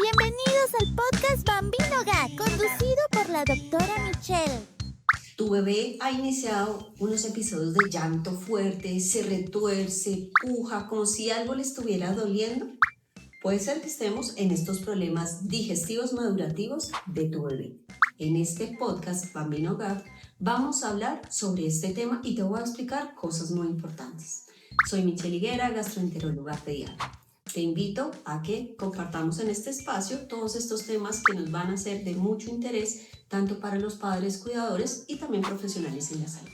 Bienvenidos al podcast Bambino Gag, conducido por la doctora Michelle. Tu bebé ha iniciado unos episodios de llanto fuerte, se retuerce, puja, como si algo le estuviera doliendo. Puede ser que estemos en estos problemas digestivos madurativos de tu bebé. En este podcast Bambino Gag vamos a hablar sobre este tema y te voy a explicar cosas muy importantes. Soy Michelle Higuera, gastroenteróloga pediatra. Te invito a que compartamos en este espacio todos estos temas que nos van a ser de mucho interés tanto para los padres cuidadores y también profesionales en la salud.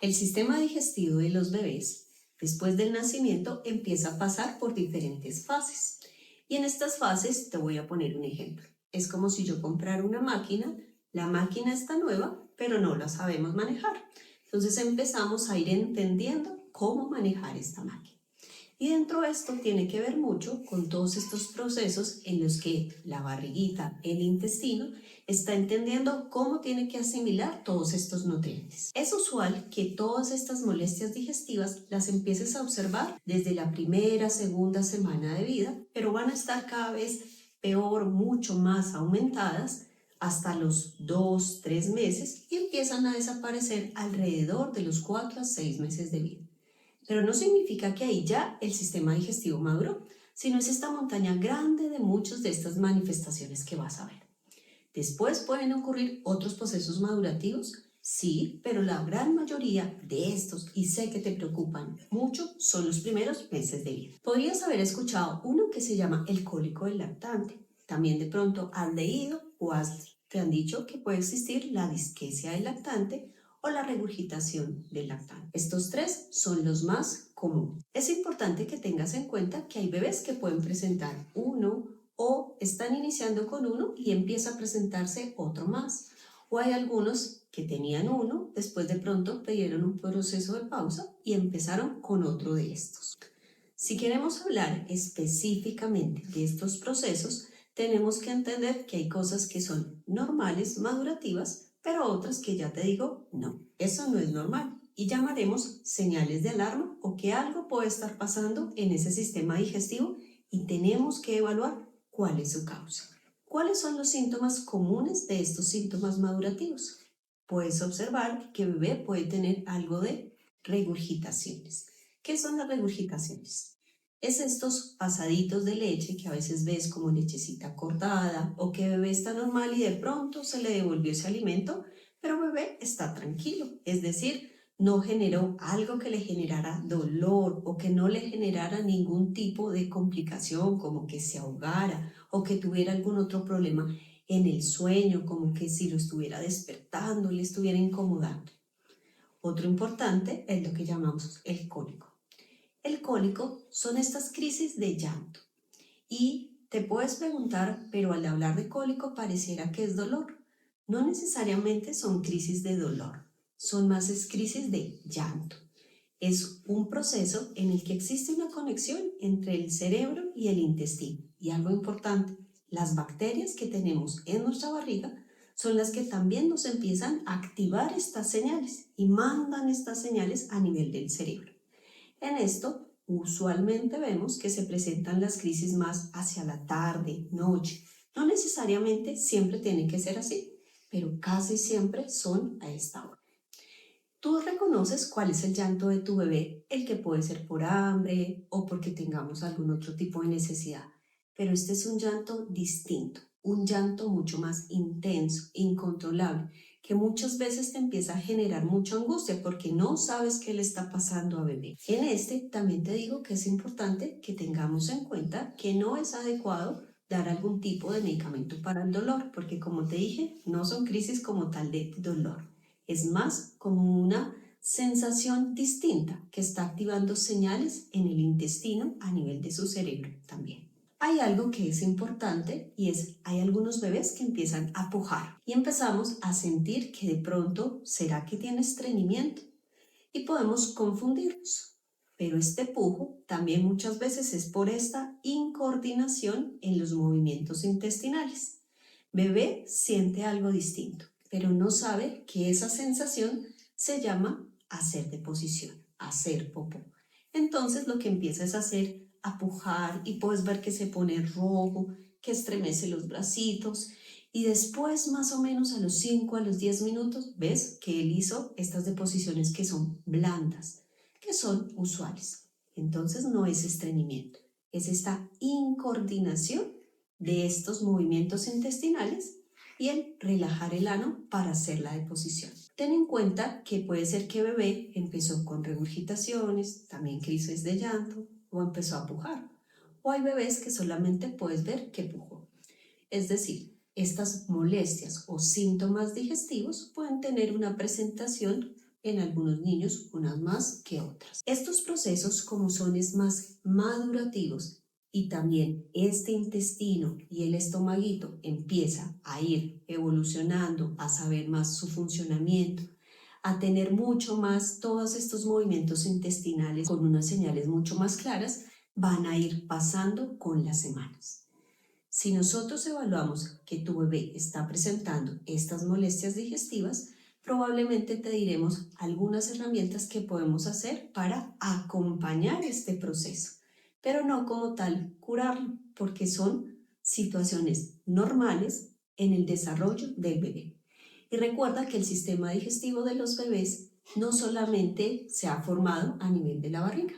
El sistema digestivo de los bebés, después del nacimiento, empieza a pasar por diferentes fases. Y en estas fases te voy a poner un ejemplo. Es como si yo comprara una máquina, la máquina está nueva, pero no la sabemos manejar. Entonces empezamos a ir entendiendo cómo manejar esta máquina. Y dentro de esto tiene que ver mucho con todos estos procesos en los que la barriguita, el intestino, está entendiendo cómo tiene que asimilar todos estos nutrientes. Es usual que todas estas molestias digestivas las empieces a observar desde la primera, segunda semana de vida, pero van a estar cada vez peor, mucho más aumentadas hasta los 2, 3 meses y empiezan a desaparecer alrededor de los 4 a 6 meses de vida. Pero no significa que ahí ya el sistema digestivo maduró, sino es esta montaña grande de muchas de estas manifestaciones que vas a ver. Después pueden ocurrir otros procesos madurativos, sí, pero la gran mayoría de estos, y sé que te preocupan mucho, son los primeros meses de vida. Podrías haber escuchado uno que se llama el cólico del lactante. También de pronto has leído o te han dicho que puede existir la disquesia del lactante o la regurgitación del lactante. Estos tres son los más comunes. Es importante que tengas en cuenta que hay bebés que pueden presentar uno o están iniciando con uno y empieza a presentarse otro más. O hay algunos que tenían uno, después de pronto pidieron un proceso de pausa y empezaron con otro de estos. Si queremos hablar específicamente de estos procesos, tenemos que entender que hay cosas que son normales, madurativas, pero otras que ya te digo, no, eso no es normal. Y llamaremos señales de alarma o que algo puede estar pasando en ese sistema digestivo y tenemos que evaluar cuál es su causa. ¿Cuáles son los síntomas comunes de estos síntomas madurativos? Puedes observar que el bebé puede tener algo de regurgitaciones. ¿Qué son las regurgitaciones? Es estos pasaditos de leche que a veces ves como lechecita cortada o que bebé está normal y de pronto se le devolvió ese alimento, pero bebé está tranquilo, es decir, no generó algo que le generara dolor o que no le generara ningún tipo de complicación como que se ahogara o que tuviera algún otro problema en el sueño, como que si lo estuviera despertando, le estuviera incomodando. Otro importante es lo que llamamos el cólico. El cólico son estas crisis de llanto y te puedes preguntar, pero al hablar de cólico pareciera que es dolor. No necesariamente son crisis de dolor, son más crisis de llanto. Es un proceso en el que existe una conexión entre el cerebro y el intestino. Y algo importante, las bacterias que tenemos en nuestra barriga son las que también nos empiezan a activar estas señales y mandan estas señales a nivel del cerebro. En esto, usualmente vemos que se presentan las crisis más hacia la tarde, noche. No necesariamente siempre tiene que ser así, pero casi siempre son a esta hora. Tú reconoces cuál es el llanto de tu bebé, el que puede ser por hambre o porque tengamos algún otro tipo de necesidad, pero este es un llanto distinto, un llanto mucho más intenso, incontrolable, que muchas veces te empieza a generar mucha angustia porque no sabes qué le está pasando a bebé. En este también te digo que es importante que tengamos en cuenta que no es adecuado dar algún tipo de medicamento para el dolor, porque como te dije, no son crisis como tal de dolor. Es más como una sensación distinta que está activando señales en el intestino a nivel de su cerebro también. Hay algo que es importante y hay algunos bebés que empiezan a pujar y empezamos a sentir que de pronto ¿será que tiene estreñimiento? Y podemos confundirnos. Pero este pujo también muchas veces es por esta incoordinación en los movimientos intestinales. Bebé siente algo distinto, pero no sabe que esa sensación se llama hacer deposición, hacer popó. Entonces lo que empieza es a hacer a pujar y puedes ver que se pone rojo, que estremece los bracitos y después más o menos a los 5, a los 10 minutos, ves que él hizo estas deposiciones que son blandas, que son usuales. Entonces no es estreñimiento, es esta incoordinación de estos movimientos intestinales y el relajar el ano para hacer la deposición. Ten en cuenta que puede ser que bebé empezó con regurgitaciones, también crisis de llanto o empezó a pujar. O hay bebés que solamente puedes ver que pujó. Es decir, estas molestias o síntomas digestivos pueden tener una presentación en algunos niños, unas más que otras. Estos procesos, como son más madurativos y también este intestino y el estomaguito empieza a ir evolucionando, a saber más su funcionamiento, a tener mucho más todos estos movimientos intestinales con unas señales mucho más claras, van a ir pasando con las semanas. Si nosotros evaluamos que tu bebé está presentando estas molestias digestivas, probablemente te diremos algunas herramientas que podemos hacer para acompañar este proceso, pero no como tal curarlo, porque son situaciones normales en el desarrollo del bebé. Y recuerda que el sistema digestivo de los bebés no solamente se ha formado a nivel de la barriga,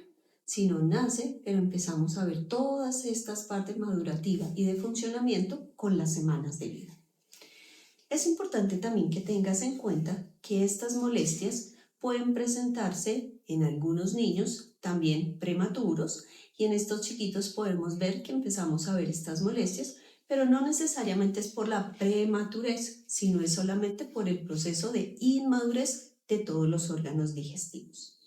sino nace, pero empezamos a ver todas estas partes madurativas y de funcionamiento con las semanas de vida. Es importante también que tengas en cuenta que estas molestias pueden presentarse en algunos niños también prematuros y en estos chiquitos podemos ver que empezamos a ver estas molestias, pero no necesariamente es por la prematurez, sino es solamente por el proceso de inmadurez de todos los órganos digestivos.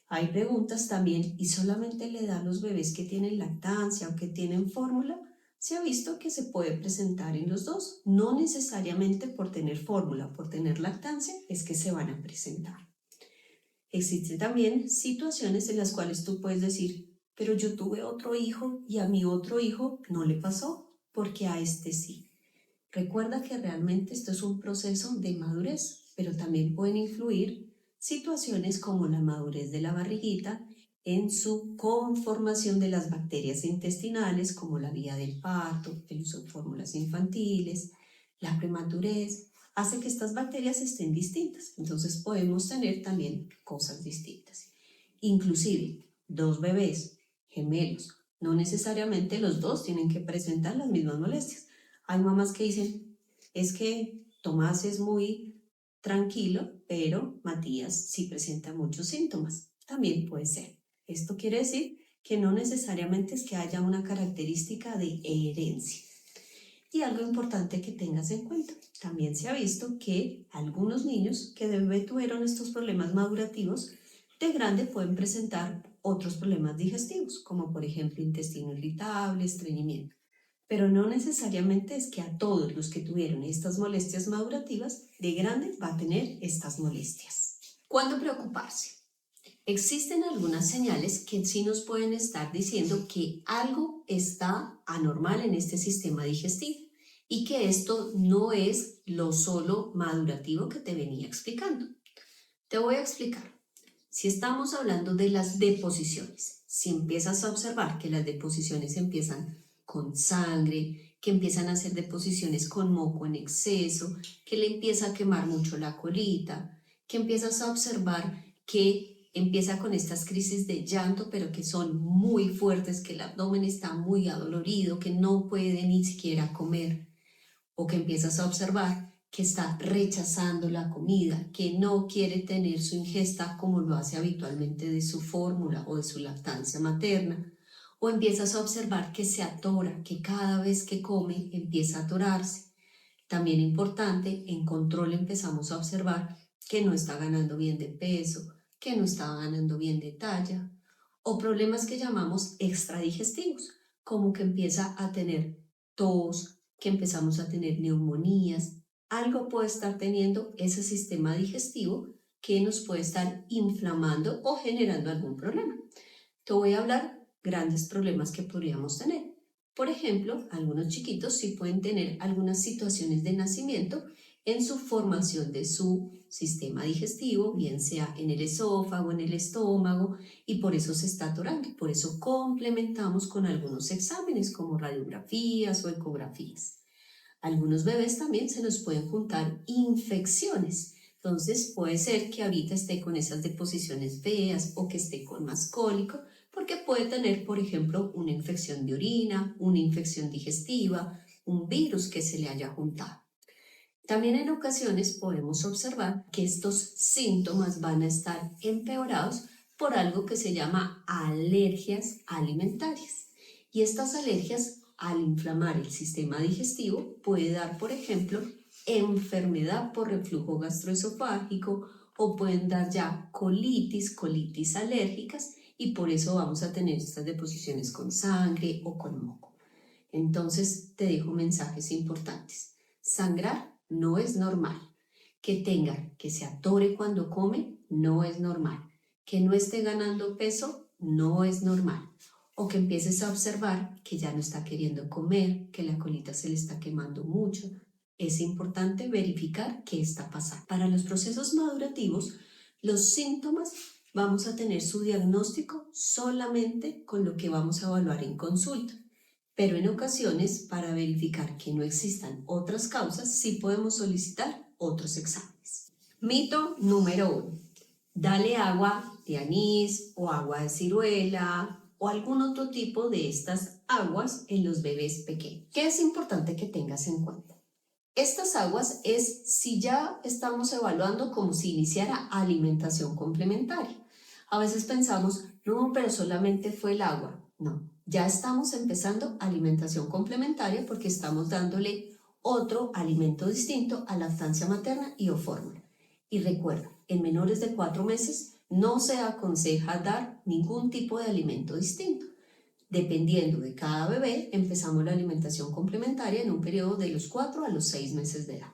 Hay preguntas también, ¿y solamente le da a los bebés que tienen lactancia o que tienen fórmula? Se ha visto que se puede presentar en los dos, no necesariamente por tener fórmula, por tener lactancia es que se van a presentar. Existen también situaciones en las cuales tú puedes decir, pero yo tuve otro hijo y a mi otro hijo no le pasó, porque a este sí. Recuerda que realmente esto es un proceso de madurez, pero también pueden influir situaciones como la madurez de la barriguita en su conformación de las bacterias intestinales, como la vía del parto, el uso de fórmulas infantiles, la prematurez, hace que estas bacterias estén distintas. Entonces podemos tener también cosas distintas. Inclusive, dos bebés gemelos, no necesariamente los dos tienen que presentar las mismas molestias. Hay mamás que dicen, es que Tomás es muy tranquilo, pero Matías sí presenta muchos síntomas. También puede ser. Esto quiere decir que no necesariamente es que haya una característica de herencia. Y algo importante que tengas en cuenta, también se ha visto que algunos niños que de bebé tuvieron estos problemas madurativos, de grande pueden presentar otros problemas digestivos, como por ejemplo intestino irritable, estreñimiento. Pero no necesariamente es que a todos los que tuvieron estas molestias madurativas, de grande va a tener estas molestias. ¿Cuándo preocuparse? Existen algunas señales que sí nos pueden estar diciendo que algo está anormal en este sistema digestivo y que esto no es lo solo madurativo que te venía explicando. Te voy a explicar. Si estamos hablando de las deposiciones, si empiezas a observar que las deposiciones empiezan con sangre, que empiezan a hacer deposiciones con moco en exceso, que le empieza a quemar mucho la colita, que empiezas a observar que empieza con estas crisis de llanto, pero que son muy fuertes, que el abdomen está muy adolorido, que no puede ni siquiera comer, o que empiezas a observar que está rechazando la comida, que no quiere tener su ingesta como lo hace habitualmente de su fórmula o de su lactancia materna, o empiezas a observar que se atora, que cada vez que come empieza a atorarse. También importante, en control empezamos a observar que no está ganando bien de peso, que no está ganando bien de talla, o problemas que llamamos extradigestivos, como que empieza a tener tos, que empezamos a tener neumonías. Algo puede estar teniendo ese sistema digestivo que nos puede estar inflamando o generando algún problema. Te voy a hablar grandes problemas que podríamos tener. Por ejemplo, algunos chiquitos sí pueden tener algunas situaciones de nacimiento en su formación de su sistema digestivo, bien sea en el esófago, en el estómago, y por eso se está atorando. Por eso complementamos con algunos exámenes como radiografías o ecografías. Algunos bebés también se nos pueden juntar infecciones. Entonces puede ser que ahorita esté con esas deposiciones feas o que esté con más cólico, porque puede tener, por ejemplo, una infección de orina, una infección digestiva, un virus que se le haya juntado. También en ocasiones podemos observar que estos síntomas van a estar empeorados por algo que se llama alergias alimentarias. Y estas alergias, al inflamar el sistema digestivo, puede dar, por ejemplo, enfermedad por reflujo gastroesofágico o pueden dar ya colitis alérgicas y por eso vamos a tener estas deposiciones con sangre o con moco. Entonces te dejo mensajes importantes. Sangrar no es normal. Que se atore cuando come no es normal. Que no esté ganando peso no es normal. O que empieces a observar que ya no está queriendo comer, que la colita se le está quemando mucho. Es importante verificar qué está pasando. Para los procesos madurativos, los síntomas vamos a tener su diagnóstico solamente con lo que vamos a evaluar en consulta. Pero en ocasiones, para verificar que no existan otras causas, sí podemos solicitar otros exámenes. Mito número 1. Dale agua de anís o agua de ciruela o algún otro tipo de estas aguas en los bebés pequeños. ¿Qué es importante que tengas en cuenta? Estas aguas es si ya estamos evaluando como si iniciara alimentación complementaria. A veces pensamos, no, pero solamente fue el agua. No, ya estamos empezando alimentación complementaria porque estamos dándole otro alimento distinto a lactancia materna y o fórmula. Y recuerda, en menores de 4 meses no se aconseja dar ningún tipo de alimento distinto. Dependiendo de cada bebé, empezamos la alimentación complementaria en un periodo de los 4 a los 6 meses de edad.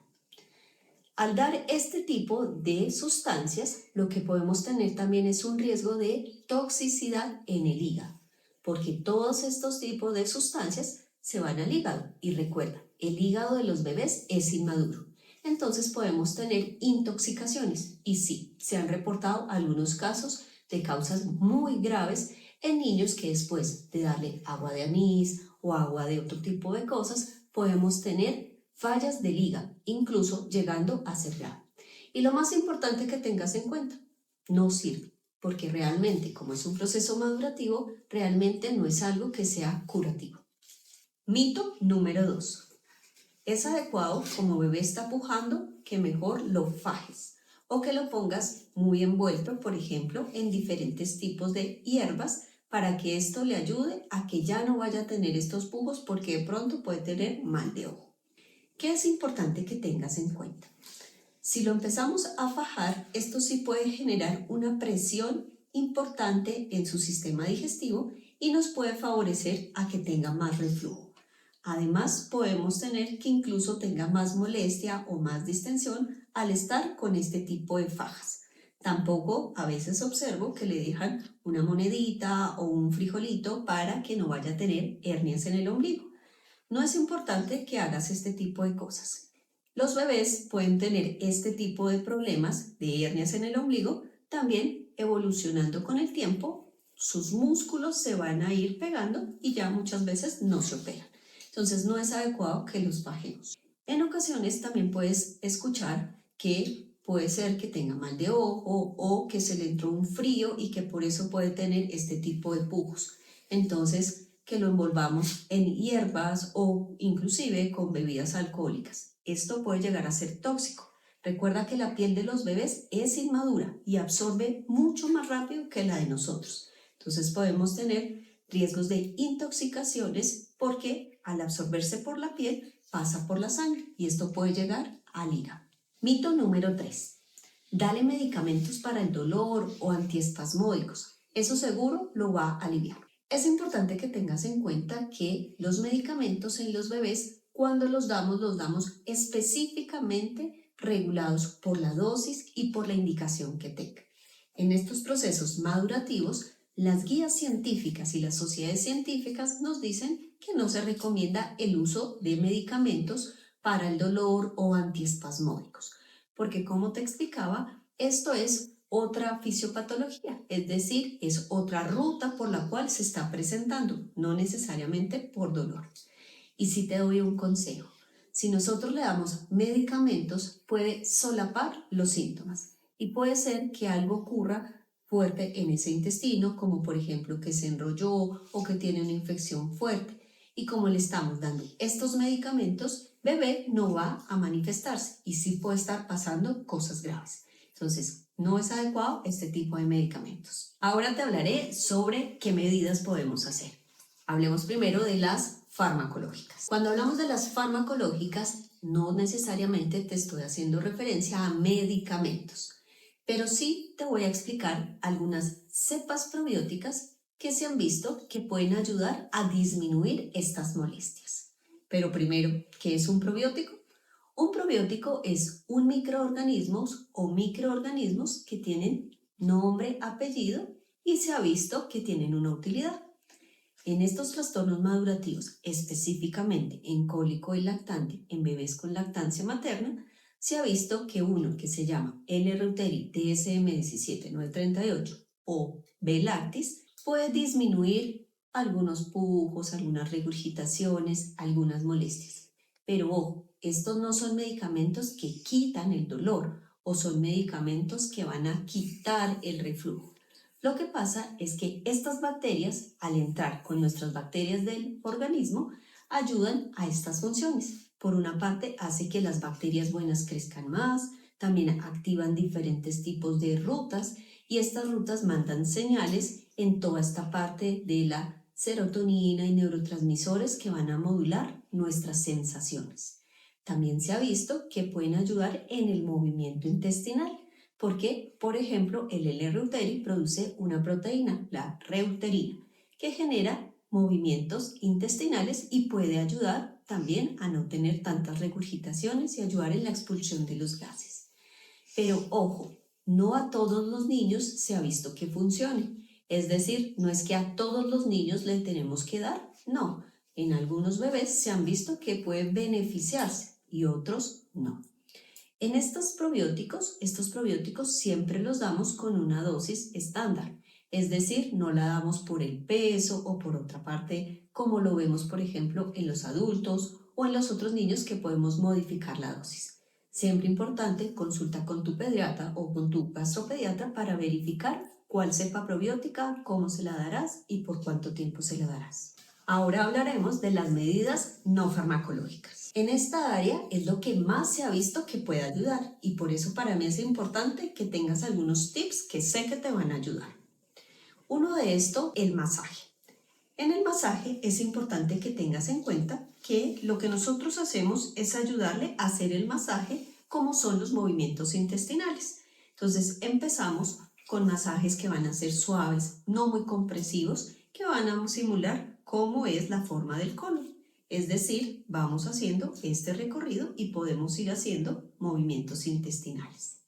Al dar este tipo de sustancias, lo que podemos tener también es un riesgo de toxicidad en el hígado, porque todos estos tipos de sustancias se van al hígado. Y recuerda, el hígado de los bebés es inmaduro. Entonces podemos tener intoxicaciones. Y sí, se han reportado algunos casos de causas muy graves en niños que después de darle agua de anís o agua de otro tipo de cosas, podemos tener fallas del hígado, incluso llegando a ser grave. Y lo más importante que tengas en cuenta, no sirve, porque realmente, como es un proceso madurativo, realmente no es algo que sea curativo. Mito número 2. Es adecuado, como bebé está pujando, que mejor lo fajes o que lo pongas muy envuelto, por ejemplo, en diferentes tipos de hierbas para que esto le ayude a que ya no vaya a tener estos pujos porque de pronto puede tener mal de ojo. ¿Qué es importante que tengas en cuenta? Si lo empezamos a fajar, esto sí puede generar una presión importante en su sistema digestivo y nos puede favorecer a que tenga más reflujo. Además, podemos tener que incluso tenga más molestia o más distensión al estar con este tipo de fajas. Tampoco a veces observo que le dejan una monedita o un frijolito para que no vaya a tener hernias en el ombligo. No es importante que hagas este tipo de cosas. Los bebés pueden tener este tipo de problemas de hernias en el ombligo, también evolucionando con el tiempo, sus músculos se van a ir pegando y ya muchas veces no se operan. Entonces no es adecuado que los fajemos. En ocasiones también puedes escuchar que puede ser que tenga mal de ojo o que se le entró un frío y que por eso puede tener este tipo de pujos. Entonces, que lo envolvamos en hierbas o inclusive con bebidas alcohólicas. Esto puede llegar a ser tóxico. Recuerda que la piel de los bebés es inmadura y absorbe mucho más rápido que la de nosotros. Entonces podemos tener riesgos de intoxicaciones porque al absorberse por la piel pasa por la sangre y esto puede llegar al hígado. Mito número 3. Dale medicamentos para el dolor o antiespasmódicos. Eso seguro lo va a aliviar. Es importante que tengas en cuenta que los medicamentos en los bebés, cuando los damos específicamente regulados por la dosis y por la indicación que tenga. En estos procesos madurativos, las guías científicas y las sociedades científicas nos dicen que no se recomienda el uso de medicamentos para el dolor o antiespasmódicos, porque como te explicaba, esto es otra fisiopatología, es decir, es otra ruta por la cual se está presentando, no necesariamente por dolor. Y si te doy un consejo, si nosotros le damos medicamentos, puede solapar los síntomas y puede ser que algo ocurra fuerte en ese intestino, como por ejemplo que se enrolló o que tiene una infección fuerte. Y como le estamos dando estos medicamentos, bebé no va a manifestarse y sí puede estar pasando cosas graves. Entonces, no es adecuado este tipo de medicamentos. Ahora te hablaré sobre qué medidas podemos hacer. Hablemos primero de las farmacológicas. Cuando hablamos de las farmacológicas, no necesariamente te estoy haciendo referencia a medicamentos, pero sí te voy a explicar algunas cepas probióticas que se han visto que pueden ayudar a disminuir estas molestias. Pero primero, ¿qué es un probiótico? Un probiótico es un microorganismo o microorganismos que tienen nombre, apellido y se ha visto que tienen una utilidad. En estos trastornos madurativos, específicamente en cólico y lactante en bebés con lactancia materna, se ha visto que uno que se llama L-Reuteri DSM-17938 o B-Lactis puede disminuir algunos pujos, algunas regurgitaciones, algunas molestias. Pero ojo, estos no son medicamentos que quitan el dolor o son medicamentos que van a quitar el reflujo. Lo que pasa es que estas bacterias, al entrar con nuestras bacterias del organismo, ayudan a estas funciones. Por una parte, hace que las bacterias buenas crezcan más, también activan diferentes tipos de rutas y estas rutas mandan señales en toda esta parte de la serotonina y neurotransmisores que van a modular nuestras sensaciones. También se ha visto que pueden ayudar en el movimiento intestinal. Porque, por ejemplo, el L-Reuteri produce una proteína, la reuterina, que genera movimientos intestinales y puede ayudar también a no tener tantas regurgitaciones y ayudar en la expulsión de los gases. Pero ojo, no a todos los niños se ha visto que funcione. Es decir, no es que a todos los niños le tenemos que dar, no. En algunos bebés se han visto que pueden beneficiarse y otros no. En estos probióticos siempre los damos con una dosis estándar, es decir, no la damos por el peso o por otra parte, como lo vemos por ejemplo en los adultos o en los otros niños que podemos modificar la dosis. Siempre importante, consulta con tu pediatra o con tu gastropediatra para verificar cuál cepa probiótica, cómo se la darás y por cuánto tiempo se la darás. Ahora hablaremos de las medidas no farmacológicas. En esta área es lo que más se ha visto que puede ayudar y por eso para mí es importante que tengas algunos tips que sé que te van a ayudar. Uno de estos, el masaje. En el masaje es importante que tengas en cuenta que lo que nosotros hacemos es ayudarle a hacer el masaje como son los movimientos intestinales. Entonces empezamos con masajes que van a ser suaves, no muy compresivos, que van a simular cómo es la forma del colon. Es decir, vamos haciendo este recorrido y podemos ir haciendo movimientos intestinales.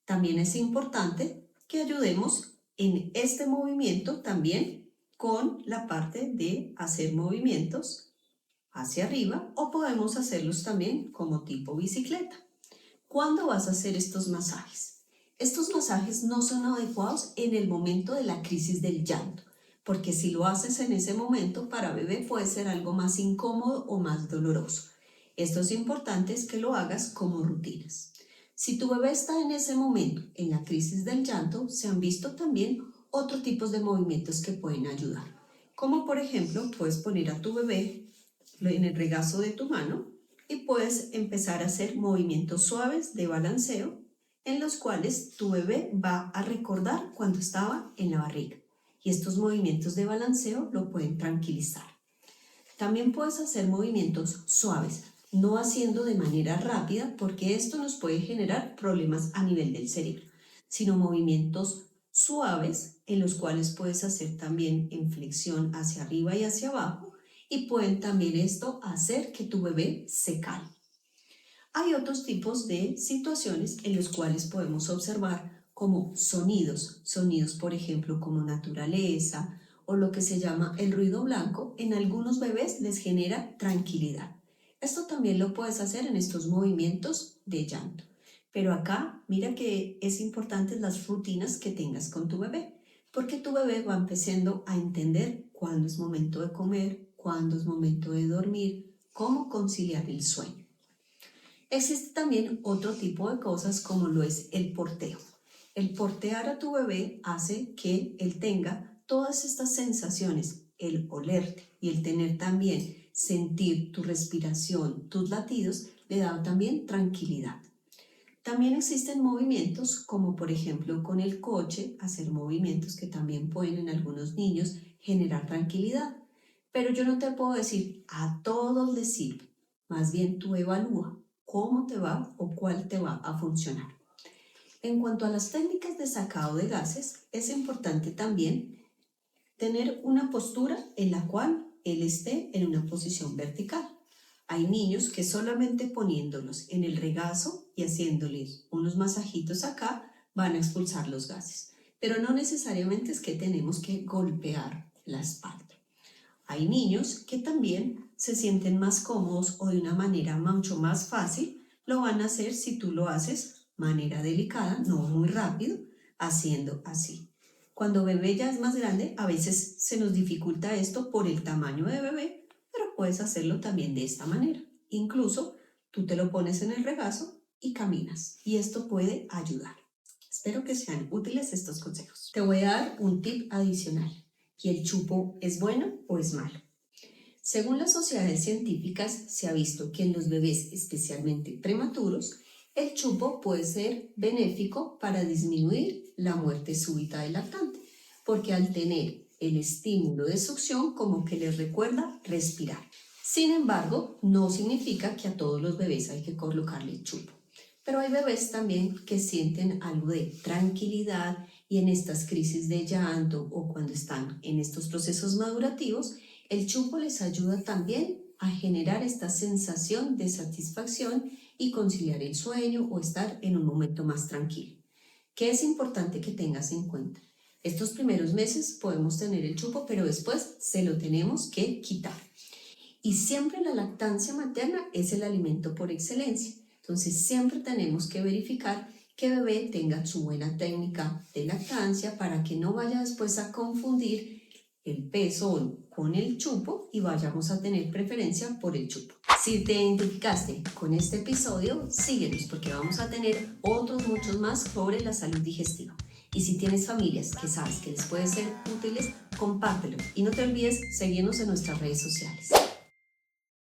También es importante que ayudemos en este movimiento también con la parte de hacer movimientos hacia arriba o podemos hacerlos también como tipo bicicleta. ¿Cuándo vas a hacer estos masajes? Estos masajes no son adecuados en el momento de la crisis del llanto, porque si lo haces en ese momento para bebé puede ser algo más incómodo o más doloroso. Esto es importante que lo hagas como rutinas. Si tu bebé está en ese momento, en la crisis del llanto, se han visto también otros tipos de movimientos que pueden ayudar. Como por ejemplo, puedes poner a tu bebé en el regazo de tu mano y puedes empezar a hacer movimientos suaves de balanceo en los cuales tu bebé va a recordar cuando estaba en la barriga. Y estos movimientos de balanceo lo pueden tranquilizar. También puedes hacer movimientos suaves, no haciendo de manera rápida porque esto nos puede generar problemas a nivel del cerebro, sino movimientos suaves en los cuales puedes hacer también en flexión hacia arriba y hacia abajo y pueden también esto hacer que tu bebé se calme. Hay otros tipos de situaciones en los cuales podemos observar como sonidos por ejemplo como naturaleza o lo que se llama el ruido blanco, en algunos bebés les genera tranquilidad. Esto también lo puedes hacer en estos movimientos de llanto. Pero acá, mira que es importante las rutinas que tengas con tu bebé, porque tu bebé va empezando a entender cuándo es momento de comer, cuándo es momento de dormir, cómo conciliar el sueño. Existe también otro tipo de cosas como lo es el porteo. El portear a tu bebé hace que él tenga todas estas sensaciones, el olerte y el tener también sentir tu respiración, tus latidos, le da también tranquilidad. También existen movimientos como por ejemplo con el coche, hacer movimientos que también pueden en algunos niños generar tranquilidad. Pero yo no te puedo decir a todos les sirve, más bien tú evalúa cómo te va o cuál te va a funcionar. En cuanto a las técnicas de sacado de gases, es importante también tener una postura en la cual él esté en una posición vertical. Hay niños que solamente poniéndolos en el regazo y haciéndoles unos masajitos acá van a expulsar los gases, pero no necesariamente es que tenemos que golpear la espalda. Hay niños que también se sienten más cómodos o de una manera mucho más fácil lo van a hacer si tú lo haces de manera delicada, no muy rápido, haciendo así. Cuando bebé ya es más grande, a veces se nos dificulta esto por el tamaño de bebé, pero puedes hacerlo también de esta manera. Incluso tú te lo pones en el regazo y caminas, y esto puede ayudar. Espero que sean útiles estos consejos. Te voy a dar un tip adicional. ¿Y el chupo es bueno o es malo? Según las sociedades científicas, se ha visto que en los bebés, especialmente prematuros, el chupo puede ser benéfico para disminuir la muerte súbita del lactante, porque al tener el estímulo de succión como que les recuerda respirar. Sin embargo, no significa que a todos los bebés hay que colocarle chupo, pero hay bebés también que sienten algo de tranquilidad y en estas crisis de llanto o cuando están en estos procesos madurativos, el chupo les ayuda también a generar esta sensación de satisfacción y conciliar el sueño o estar en un momento más tranquilo. ¿Qué es importante que tengas en cuenta? Estos primeros meses podemos tener el chupo, pero después se lo tenemos que quitar. Y siempre la lactancia materna es el alimento por excelencia. Entonces siempre tenemos que verificar que bebé tenga su buena técnica de lactancia para que no vaya después a confundir el peso con el chupo y vayamos a tener preferencia por el chupo. Si te identificaste con este episodio, síguenos porque vamos a tener otros muchos más sobre la salud digestiva. Y si tienes familias que sabes que les puede ser útiles, compártelo y no te olvides seguirnos en nuestras redes sociales.